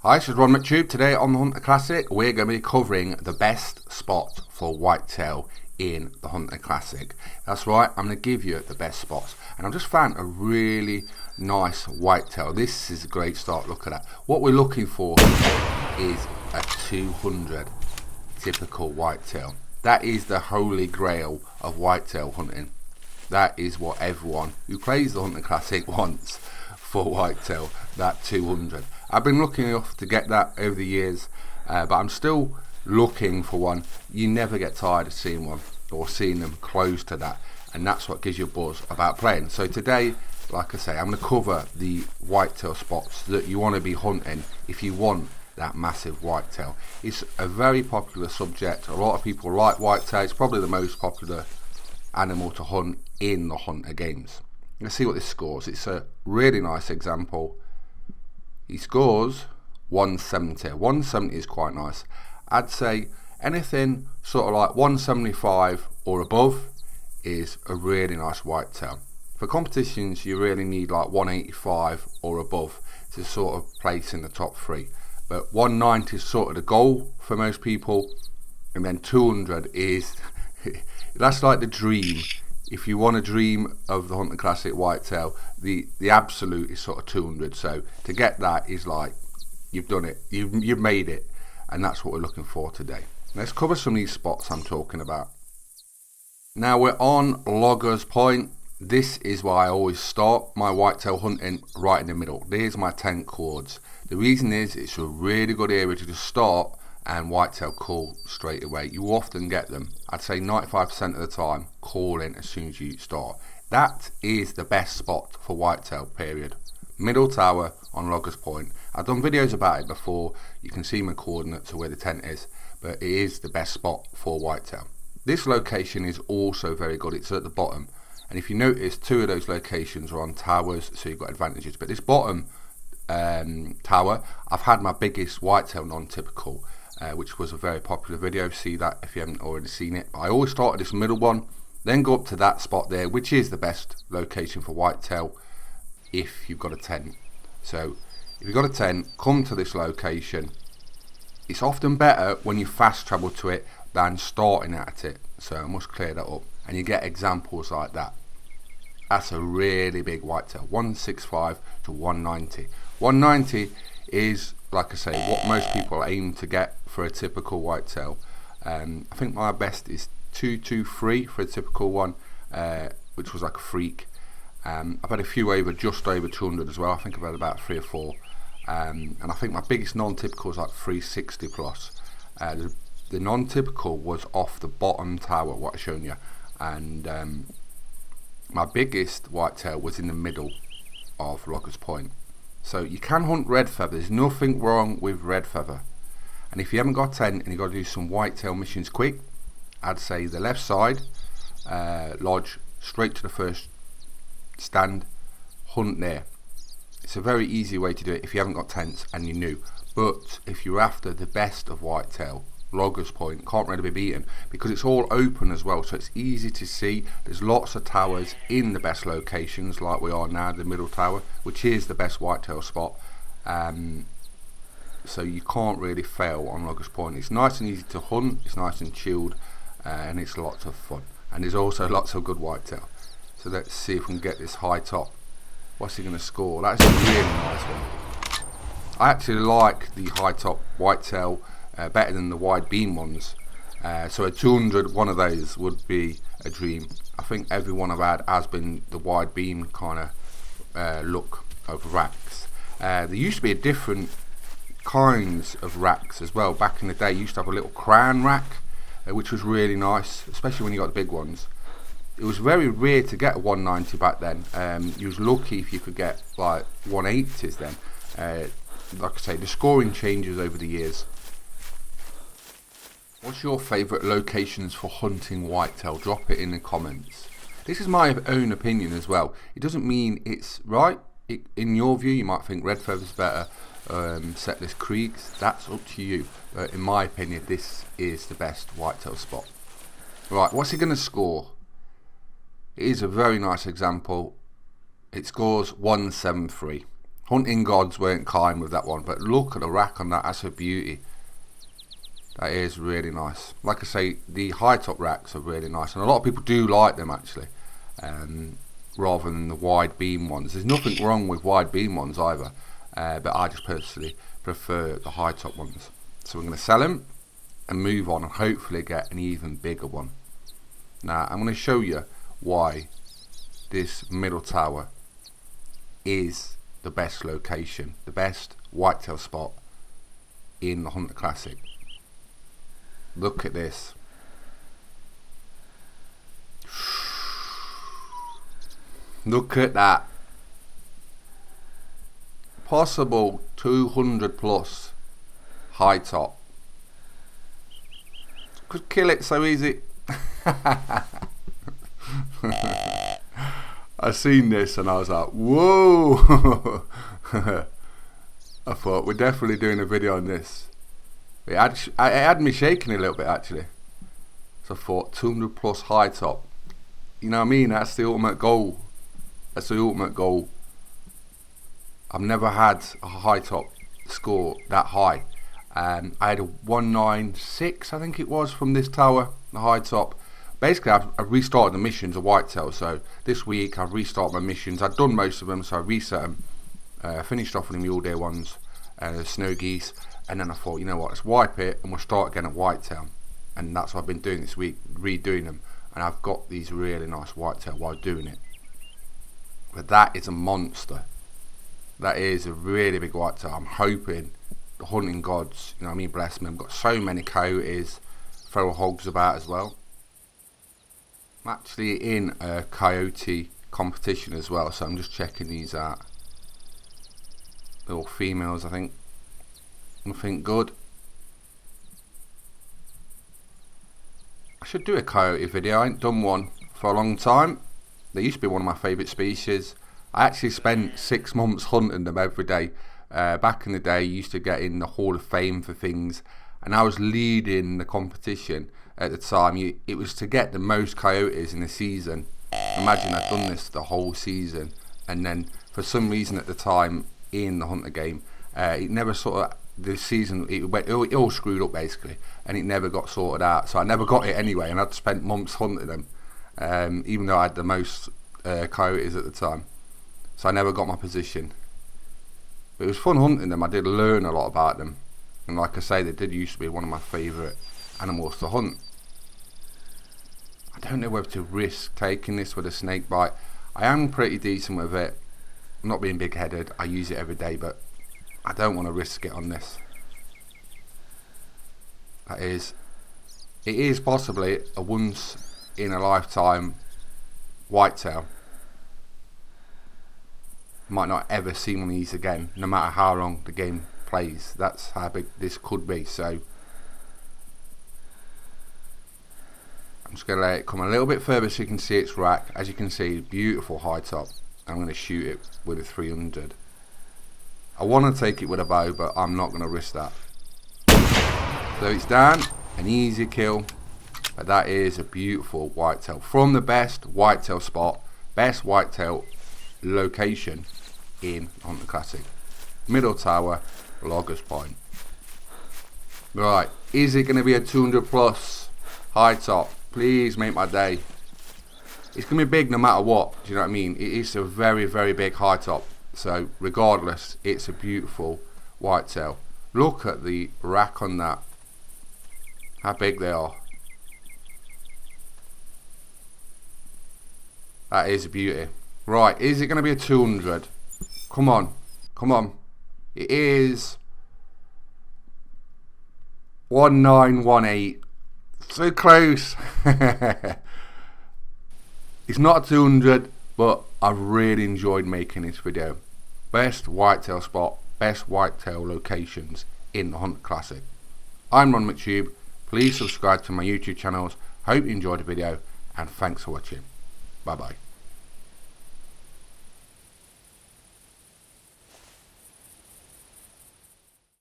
Hi, this is Ron McTube. Today on the Hunter Classic, we're going to be covering the best spot for whitetail in the Hunter Classic. That's right, I'm going to give you the best spots. And I've just found a really nice whitetail. This is a great start. Look at that. What we're looking for is a 200 typical whitetail. That is the holy grail of whitetail hunting. That is what everyone who plays the Hunter Classic wants for whitetail, that 200. I've been lucky enough to get that over the years, but I'm still looking for one. You never get tired of seeing one or seeing them close to that, and that's what gives you a buzz about playing. So today, like I say, I'm going to cover the whitetail spots that you want to be hunting if you want that massive whitetail. It's a very popular subject. A lot of people like whitetail. It's probably the most popular animal to hunt in the Hunter games. Let's see what this scores. It's a really nice example. He scores 170. 170 is quite nice. I'd say anything sort of like 175 or above is a really nice whitetail. For competitions, you really need like 185 or above to sort of place in the top three. But 190 is sort of the goal for most people, and then 200 is that's like the dream. If you want to dream of the Hunter Classic whitetail, the absolute is sort of 200. So to get that is like you've done it, you've made it, and that's what we're looking for today. Let's cover some of these spots I'm talking about. Now we're on Loggers Point. This is why I always start my whitetail hunting right in the middle. There's my tent cords. The reason is it's a really good area to just start and whitetail call straight away. You often get them, I'd say 95% of the time, calling as soon as you start. That is the best spot for whitetail, period. Middle tower on Loggers Point. I've done videos about it before. You can see my coordinates of where the tent is, but it is the best spot for whitetail. This location is also very good. It's at the bottom, and if you notice, two of those locations are on towers, so you've got advantages. But this bottom tower, I've had my biggest whitetail non-typical, which was a very popular video. See that if you haven't already seen it. I always start at this middle one, then go up to that spot there, which is the best location for whitetail if you've got a tent. So if you've got a tent, come to this location. It's often better when you fast travel to it than starting at it, so I must clear that up. And you get examples like that. That's a really big whitetail, 165 to 190. 190 is, like I say, what most people aim to get for a typical whitetail. I think my best is 223 for a typical one, which was like a freak. I've had a few over just over 200 as well. I think I've had about 3 or 4, and I think my biggest non-typical is like 360 plus. The non-typical was off the bottom tower, what I've shown you, and my biggest whitetail was in the middle of Loggers Point. So you can hunt red feather. There's nothing wrong with red feather. And if you haven't got a tent and you've got to do some whitetail missions quick, I'd say the left side, lodge, straight to the first stand, hunt there. It's a very easy way to do it if you haven't got tents and you're new. But if you're after the best of whitetail, Loggers Point can't really be beaten because it's all open as well, so it's easy to see. There's lots of towers in the best locations, like we are now, the middle tower, which is the best whitetail spot. So you can't really fail on Loggers Point. It's nice and easy to hunt, it's nice and chilled, and it's lots of fun. And there's also lots of good whitetail. So let's see if we can get this high top. What's he going to score? That's a really nice one. I actually like the high top whitetail better than the wide beam ones. So a 200, one of those would be a dream. I think every one I've had has been the wide beam kind of look of racks. There used to be a different kinds of racks as well. Back in the day, you used to have a little crown rack, which was really nice, especially when you got the big ones. It was very rare to get a 190 back then. You was lucky if you could get like 180s then. Like I say, the scoring changes over the years. What's your favourite locations for hunting whitetail? Drop it in the comments. This is my own opinion as well. It doesn't mean it's right. In your view, you might think red feather's better, Setless Creeks. That's up to you. But in my opinion, this is the best whitetail spot. Right, what's he going to score? It is a very nice example. It scores 173. Hunting gods weren't kind with that one, but look at the rack on that. That's a beauty. That is really nice. Like I say, the high top racks are really nice, and a lot of people do like them actually, rather than the wide beam ones. There's nothing wrong with wide beam ones either, but I just personally prefer the high top ones. So we're going to sell them and move on, and hopefully get an even bigger one. Now I'm going to show you why this middle tower is the best location, the best whitetail spot in the Hunter Classic. Look at this. Look at that. Possible 200 plus high top. Could kill it so easy. I seen this and I was like, whoa. I thought we're definitely doing a video on this. It had me shaking a little bit actually. So I thought 200 plus high top. You know what I mean? That's the ultimate goal. That's the ultimate goal. I've never had a high top score that high. I had a 196, I think it was, from this tower, the high top. Basically, I've restarted the missions of whitetail. So this week I've restarted my missions. I've done most of them, so I reset them. Finished off with the mule deer ones, snow geese, and then I thought, you know what, let's wipe it and we'll start again at whitetail. And that's what I've been doing this week, redoing them. And I've got these really nice whitetail while doing it. But that is a monster. That is a really big whitetail. I'm hoping the hunting gods, you know what I mean, bless me. I've got so many coyotes, feral hogs about as well. I'm actually in a coyote competition as well, so I'm just checking these out. Little females, I think. Nothing good. I should do a coyote video. I ain't done one for a long time. They used to be one of my favourite species. I actually spent 6 months hunting them every day. Back in the day, I used to get in the Hall of Fame for things, and I was leading the competition at the time. It was to get the most coyotes in the season. Imagine I'd done this the whole season, and then for some reason at the time in the Hunter game, it never sort of, the season, it all screwed up basically, and it never got sorted out. So I never got it anyway, and I'd spent months hunting them, even though I had the most coyotes at the time. So I never got my position. But it was fun hunting them. I did learn a lot about them, and like I say, they did used to be one of my favourite animals to hunt. I don't know whether to risk taking this with a snake bite. I am pretty decent with it. I'm not being big headed. I use it every day, but I don't want to risk it on this. It is possibly a once in a lifetime whitetail. Might not ever see one of these again, no matter how long the game plays. That's how big this could be. So I'm just going to let it come a little bit further so you can see its rack. As you can see, beautiful high top. I'm going to shoot it with a 300. I want to take it with a bow, but I'm not going to risk that. So it's down, an easy kill. But that is a beautiful whitetail from the best whitetail spot, best whitetail location in Hunter Classic. Middle tower, Loggers Point. Right, is it going to be a 200 plus high top? Please make my day. It's going to be big no matter what, do you know what I mean? It is a very, very big high top. So regardless, it's a beautiful whitetail. Look at the rack on that. How big they are. That is a beauty. Right, is it going to be a 200? Come on, come on. It is 1918. So close. It's not a 200, but I've really enjoyed making this video. Best whitetail spot, best whitetail locations in the Hunter Classic. I'm Ron McTube. Please subscribe to my YouTube channels. Hope you enjoyed the video, and thanks for watching. Bye bye.